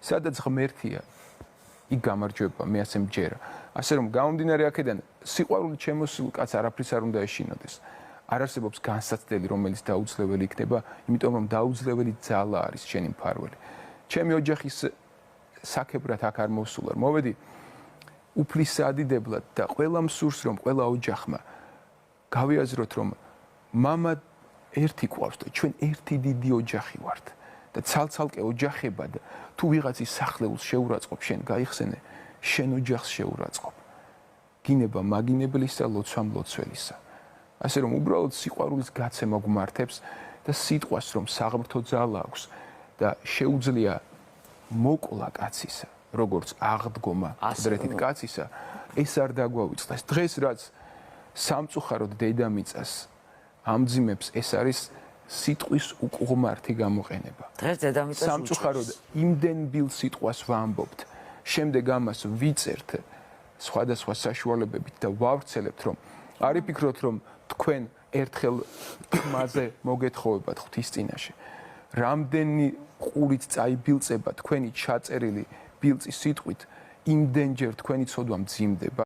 სადაც ღმერთია, იქ გამარჯვება, მე ასე მჯერა. ასე რომ გამომდინარე აქედან, სიყვარული შემოსულ კაცს არაფრის არ უნდა ეშინოდეს. არ არსებობს განსაცდელი, რომელიც დაუძლეველი იქნება, იმიტომ რომ დაუძლეველი ძალა არის შენი მფარველი. ჩემი ოჯახის საქებრად აქ არ მოვსულარ. მოვედი უფლისადიდებლად და ყველა მსურს რომ ყველა ოჯახმა გავიაზროთ რომ მამა ერთი ყავს და ჩვენ ერთი დიდი ოჯახი ვართ და ცალ-ცალკე ოჯახებად თუ ვიღაცის სახლებულს შეურაცხყოფ შენ გაიხსენე შენ ოჯახს შეურაცხყოფ. გინება მაგინებლისა, ლოცვა მლოცველისა. ასე რომ უბრალოდ სიყვარულის გაცემა გვმართებს და სიტყვას რომ საღმრთო ძალა აქვს და შეუძლია მოკლა კაცისა, როგორც აღდგომა დრეთით კაცისა, ეს არ დაგვავიწყდეს. დღეს რაც სამწუხაროდ დედამიწას ამძიმებს, ეს არის სიტყვის უკუღმართი გამოყენება. დღეს დედამიწას სამწუხაროდ იმდენ ბილ სიტყვას ვამბობთ, შემდეგ ამას ვიწერთ სხვადასხვა საშუალებებით და ვავრცელებთ, რომ არ იფიქროთ, რომ თქვენ ერთხელ თმაზე მოგეთხოვებათ ღვთის წინაშე. რამდენი ყურით წაიბილწება თქვენი ჩაწერილი ბილწის სიტყვით, იმდენჯერ თქვენი ცოდვა მძიმდება.